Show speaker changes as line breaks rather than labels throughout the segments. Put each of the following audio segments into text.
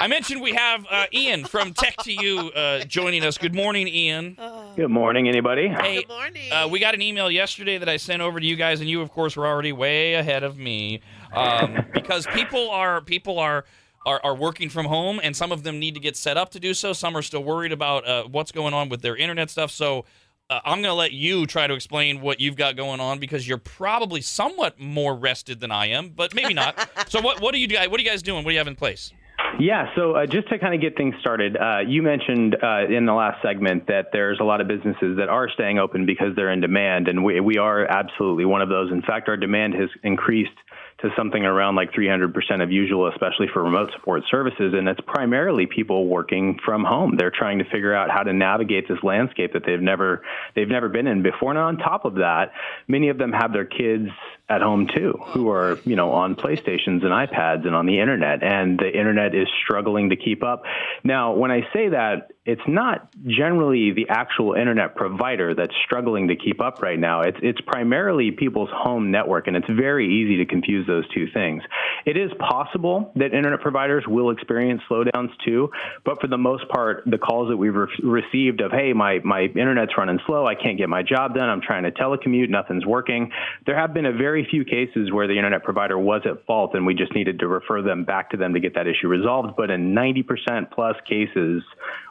I mentioned we have Ian from Tech to You joining us. Good morning, Ian.
Good morning, anybody.
Hey,
Good morning.
we got an email yesterday that I sent over to you guys, and you, of course, were already way ahead of me because people are working from home, and some of them need to get set up to do so. Some are still worried about what's going on with their internet stuff. So I'm going to let you try to explain what you've got going on because you're probably somewhat more rested than I am, but maybe not. So what are you guys doing? What do you have in place?
Yeah, so just to kind of get things started, you mentioned in the last segment that there's a lot of businesses that are staying open because they're in demand, and we are absolutely one of those. In fact, our demand has increased to something around like 300% of usual, especially for remote support services, and it's primarily people working from home. They're trying to figure out how to navigate this landscape that they've never been in before. And on top of that, many of them have their kids at home too, who are, on PlayStations and iPads and on the internet, and the internet is struggling to keep up. Now, when I say that, it's not generally the actual internet provider that's struggling to keep up right now. It's primarily people's home network, and it's very easy to confuse those two things. It is possible that internet providers will experience slowdowns too, but for the most part, the calls that we've received of, hey, my internet's running slow, I can't get my job done, I'm trying to telecommute, nothing's working. There have been a very few cases where the internet provider was at fault, and we just needed to refer them back to them to get that issue resolved. But in 90% plus cases,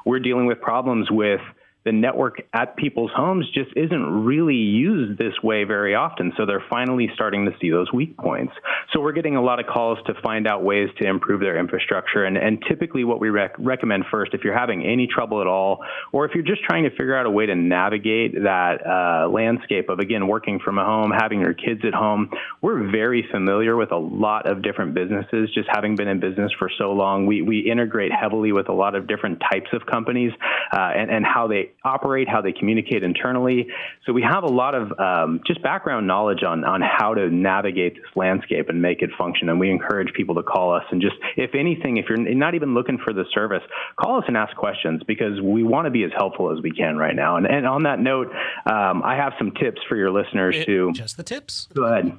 we're dealing with problems with the network at people's homes just isn't really used this way very often. So they're finally starting to see those weak points. So we're getting a lot of calls to find out ways to improve their infrastructure. And typically what we recommend first, if you're having any trouble at all, or if you're just trying to figure out a way to navigate that landscape of, again, working from home, having your kids at home, we're very familiar with a lot of different businesses. Just having been in business for so long, we integrate heavily with a lot of different types of companies and how they operate, how they communicate internally. So we have a lot of just background knowledge on how to navigate this landscape and make it function. And we encourage people to call us and just, if anything, if you're not even looking for the service, call us and ask questions because we want to be as helpful as we can right now. And on that note, I have some tips for your listeners too.
Just the tips?
Go ahead.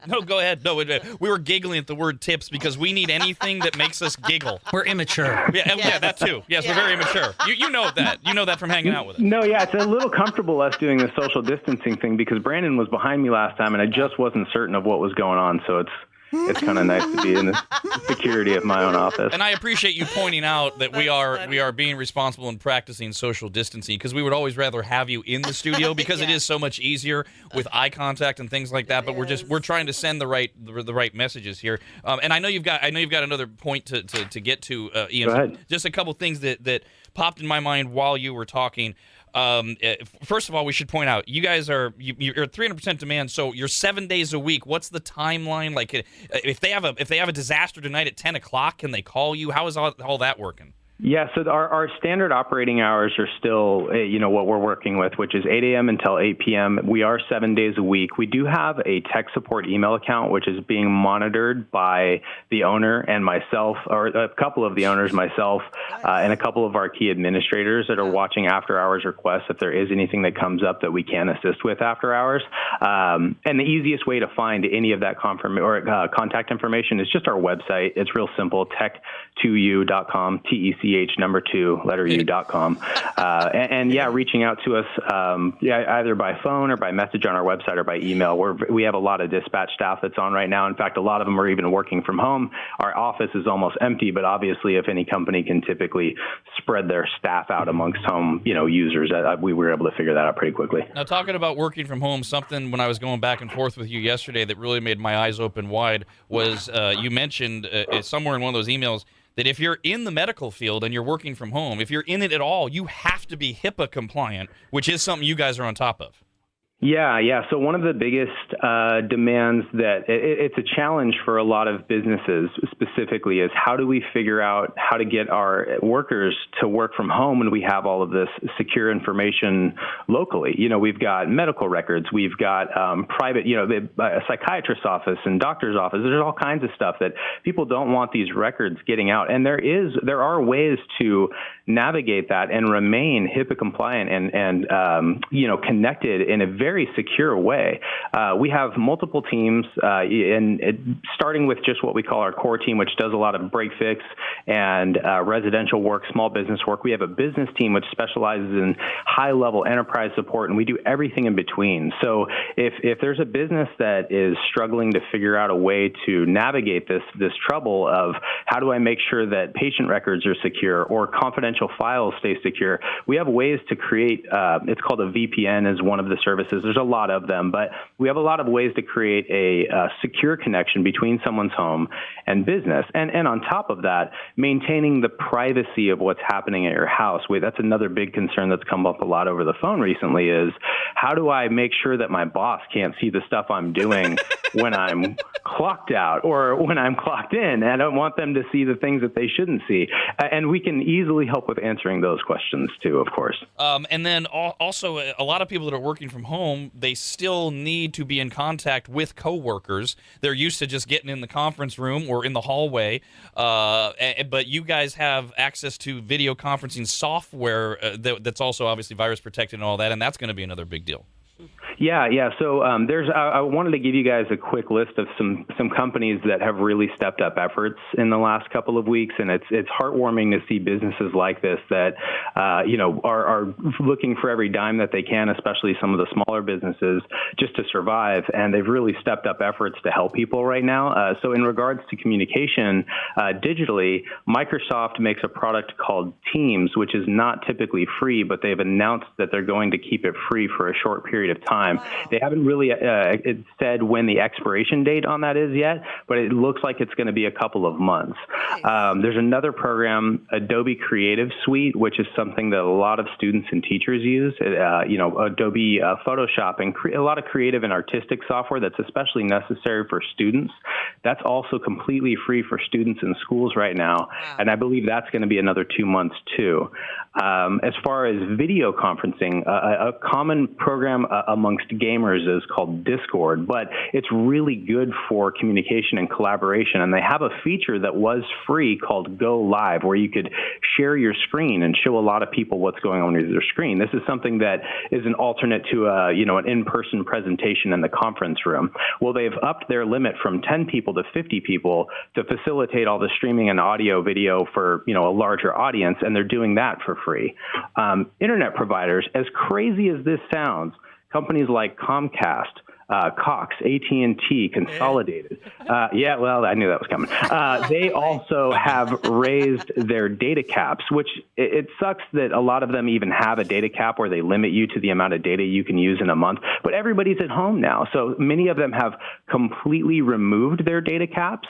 No, go ahead. No, we were giggling at the word tips because we need anything that makes us giggle.
We're immature.
Yeah, that too. Yes, we're very immature. You know that. You know that from hanging out with us.
No, yeah, it's a little comfortable us doing the social distancing thing because Brandon was behind me last time and I just wasn't certain of what was going on. So it's kind of nice to be in the security of my own office.
And I appreciate you pointing out that we are being responsible and practicing social distancing because we would always rather have you in the studio because it is so much easier with eye contact and things like that. But we're trying to send the right messages here. And I know you've got another point to get to, Ian.
Go ahead.
Just a couple things that popped in my mind while you were talking. First of all, we should point out you guys you're at 300% demand, so you're 7 days a week. What's the timeline? Like, if they have a disaster tonight at 10 o'clock, can they call you? How is all that working?
Yeah, so our standard operating hours are still, what we're working with, which is 8 a.m. until 8 p.m. We are 7 days a week. We do have a tech support email account, which is being monitored by the owner and myself, or a couple of the owners, myself, and a couple of our key administrators that are watching after hours requests if there is anything that comes up that we can assist with after hours. And the easiest way to find any of that contact information is just our website. It's real simple, tech2u.com, TECH2, and reaching out to us, either by phone or by message on our website or by email. We have a lot of dispatch staff that's on right now. In fact, a lot of them are even working from home. Our office is almost empty, but obviously if any company can typically spread their staff out amongst home, users, we were able to figure that out pretty quickly.
Now, talking about working from home, something when I was going back and forth with you yesterday that really made my eyes open wide was you mentioned somewhere in one of those emails that if you're in the medical field and you're working from home, if you're in it at all, you have to be HIPAA compliant, which is something you guys are on top of.
Yeah. So one of the biggest demands that it's a challenge for a lot of businesses specifically is how do we figure out how to get our workers to work from home when we have all of this secure information locally? We've got medical records, we've got private, a psychiatrist's office and doctor's office. There's all kinds of stuff that people don't want these records getting out. And there are ways to navigate that and remain HIPAA compliant and connected in a very very secure way. We have multiple teams, starting with just what we call our core team, which does a lot of break fix and residential work, small business work. We have a business team which specializes in high-level enterprise support, and we do everything in between. So if there's a business that is struggling to figure out a way to navigate this trouble of how do I make sure that patient records are secure or confidential files stay secure, we have ways to create, it's called a VPN is one of the services. There's a lot of them, but we have a lot of ways to create a secure connection between someone's home and business. And on top of that, maintaining the privacy of what's happening at your house. That's another big concern that's come up a lot over the phone recently is how do I make sure that my boss can't see the stuff I'm doing when I'm clocked out or when I'm clocked in? I don't want them to see the things that they shouldn't see. And we can easily help with answering those questions too, of course.
And then also a lot of people that are working from home, they still need to be in contact with coworkers. They're used to just getting in the conference room or in the hallway, but you guys have access to video conferencing software that's also obviously virus protected and all that, and that's going to be another big deal.
Yeah. So I wanted to give you guys a quick list of some companies that have really stepped up efforts in the last couple of weeks, and it's heartwarming to see businesses like this that are looking for every dime that they can, especially some of the smaller businesses, just to survive. And they've really stepped up efforts to help people right now. So in regards to communication digitally, Microsoft makes a product called Teams, which is not typically free, but they've announced that they're going to keep it free for a short period of time. Wow. They haven't really said when the expiration date on that is yet, but it looks like it's going to be a couple of months. Nice. There's another program, Adobe Creative Suite, which is something that a lot of students and teachers use. Adobe Photoshop and a lot of creative and artistic software that's especially necessary for students. That's also completely free for students in schools right now, wow. And I believe that's going to be another 2 months too. As far as video conferencing, a common program amongst gamers is called Discord, but it's really good for communication and collaboration. And they have a feature that was free called Go Live, where you could share your screen and show a lot of people what's going on with your screen. This is something that is an alternate to an in-person presentation in the conference room. Well, they've upped their limit from 10 people to 50 people to facilitate all the streaming and audio video for a larger audience, and they're doing that for free. Internet providers, as crazy as this sounds, companies like Comcast, Cox, AT&T, Consolidated. I knew that was coming. They also have raised their data caps, which it sucks that a lot of them even have a data cap where they limit you to the amount of data you can use in a month. But everybody's at home now. So many of them have completely removed their data caps.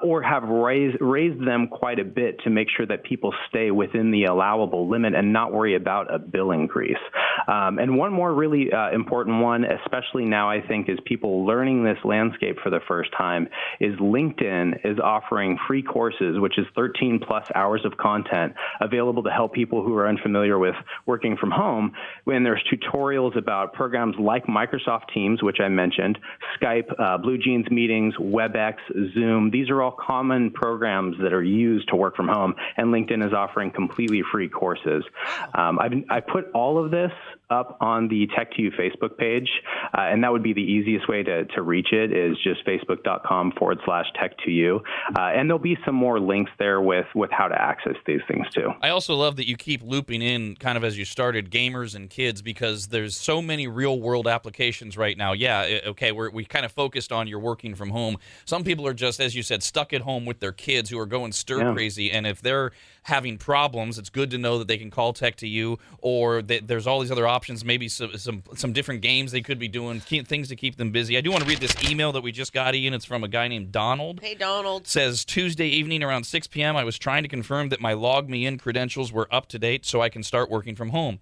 Or have raised them quite a bit to make sure that people stay within the allowable limit and not worry about a bill increase. And one more really important one, especially now I think, is people learning this landscape for the first time, is LinkedIn is offering free courses, which is 13 plus hours of content available to help people who are unfamiliar with working from home. When there's tutorials about programs like Microsoft Teams, which I mentioned, Skype, BlueJeans meetings, WebEx, Zoom. These are all common programs that are used to work from home, and LinkedIn is offering completely free courses. I put all of this up on the Tech2U Facebook page, and that would be the easiest way to reach it is just facebook.com/Tech2U. And there'll be some more links there with how to access these things too.
I also love that you keep looping in, kind of as you started, gamers and kids, because there's so many real world applications right now. Yeah, okay, we kind of focused on your working from home. Some people are just, as you said, stuck at home with their kids who are going stir crazy, and if they're having problems, it's good to know that they can call Tech2U, or there's all these other options, maybe some different games they could be doing, things to keep them busy. I do want to read this email that we just got, Ian. It's from a guy named Donald.
Hey, Donald.
It says, Tuesday evening around 6 p.m., I was trying to confirm that my LogMeIn credentials were up to date so I can start working from home.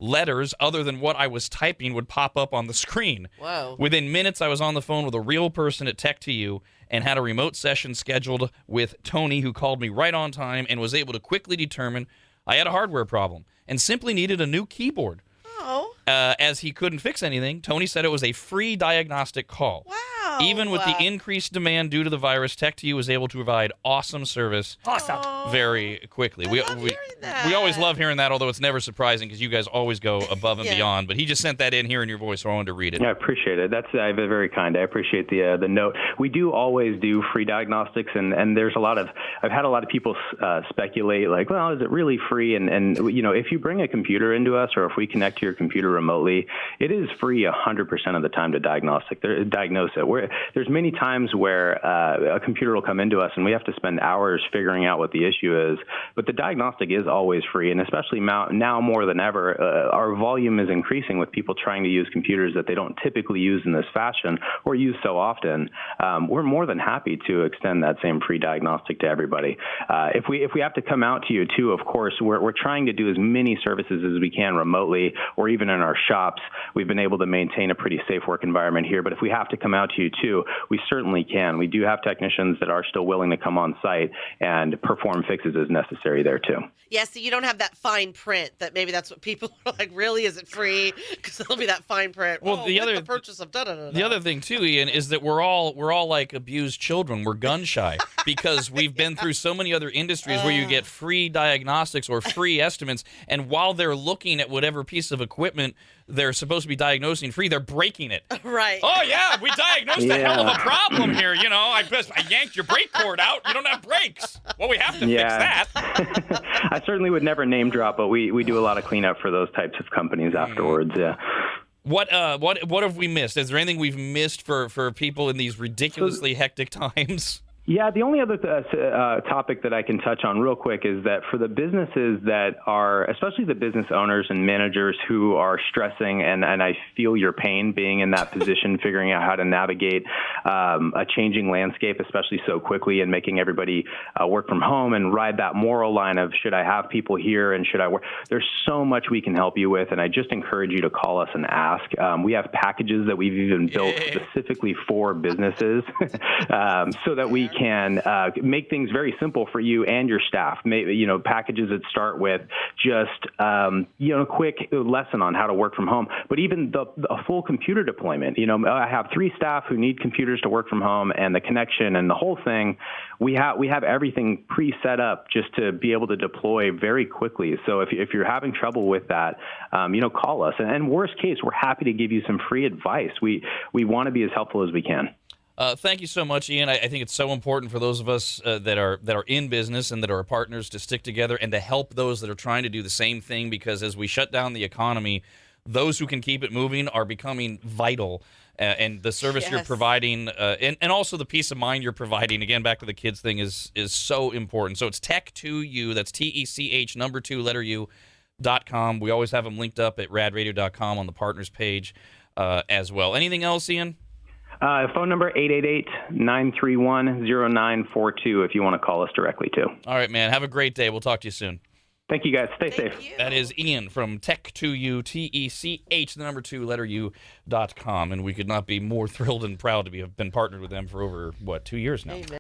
Letters other than what I was typing would pop up on the screen.
Whoa.
Within minutes, I was on the phone with a real person at Tech2U and had a remote session scheduled with Tony, who called me right on time and was able to quickly determine I had a hardware problem and simply needed a new keyboard.
Oh.
As he couldn't fix anything, Tony said it was a free diagnostic call.
Wow.
Even with the increased demand due to the virus, Tech2U was able to provide awesome service very quickly. We always love hearing that, although it's never surprising because you guys always go above and beyond. But he just sent that in here in your voice, so I wanted to read it.
Yeah, I appreciate it. That's very kind. I appreciate the note. We do always do free diagnostics, and there's I've had a lot of people speculate, like, well, is it really free? And if you bring a computer into us, or if we connect to your computer remotely, it is free 100% of the time to diagnose it. There's many times where a computer will come into us and we have to spend hours figuring out what the issue is, but the diagnostic is always free, and especially now more than ever, our volume is increasing with people trying to use computers that they don't typically use in this fashion or use so often. We're more than happy to extend that same free diagnostic to everybody. If we have to come out to you too, of course, we're trying to do as many services as we can remotely or even in our shops. We've been able to maintain a pretty safe work environment here, but if we have to come out to you too, we certainly can. We do have technicians that are still willing to come on site and perform fixes as necessary there too.
Yeah, so you don't have that fine print that maybe that's what people are like, really, is it free? Because there'll be that fine print.
Well, the
purchase of da-da-da-da.
The other thing too, Ian, is that we're all like abused children. We're gun shy because we've been through so many other industries where you get free diagnostics or free estimates, and while they're looking at whatever piece of equipment they're supposed to be diagnosing free, they're breaking it.
Right.
Oh yeah, we diagnosed a hell of a problem here. I yanked your brake cord out. You don't have brakes. Well, we have to fix that.
I certainly would never name drop, but we do a lot of cleanup for those types of companies afterwards. Yeah.
What have we missed? Is there anything we've missed for people in these ridiculously hectic times?
Yeah, the only other topic that I can touch on real quick is that for the businesses that are, especially the business owners and managers who are stressing, and I feel your pain being in that position, figuring out how to navigate a changing landscape, especially so quickly, and making everybody work from home and ride that moral line of, should I have people here and should I work? There's so much we can help you with, and I just encourage you to call us and ask. We have packages that we've even built specifically for businesses so that we can make things very simple for you and your staff. Packages that start with just a quick lesson on how to work from home, but even a full computer deployment. I have 3 staff who need computers to work from home, and the connection and the whole thing. We have everything pre-set up just to be able to deploy very quickly. So if you're having trouble with that, call us. And worst case, we're happy to give you some free advice. We want to be as helpful as we can.
Thank you so much, Ian. I think it's so important for those of us that are in business and that are our partners to stick together and to help those that are trying to do the same thing, because as we shut down the economy, those who can keep it moving are becoming vital. And the service you're providing and also the peace of mind you're providing, again, back to the kids thing, is so important. So it's Tech2U. That's TECH, number 2, letter U.com. We always have them linked up at radradio.com on the partners page as well. Anything else, Ian?
Phone number 888-931-0942 if you want to call us directly too.
All right, man. Have a great day. We'll talk to you soon.
Thank you, guys. Stay safe.
That is Ian from Tech2U, TECH, the number 2, letter U.com. And we could not be more thrilled and proud to have been partnered with them for over, 2 years now. Amen.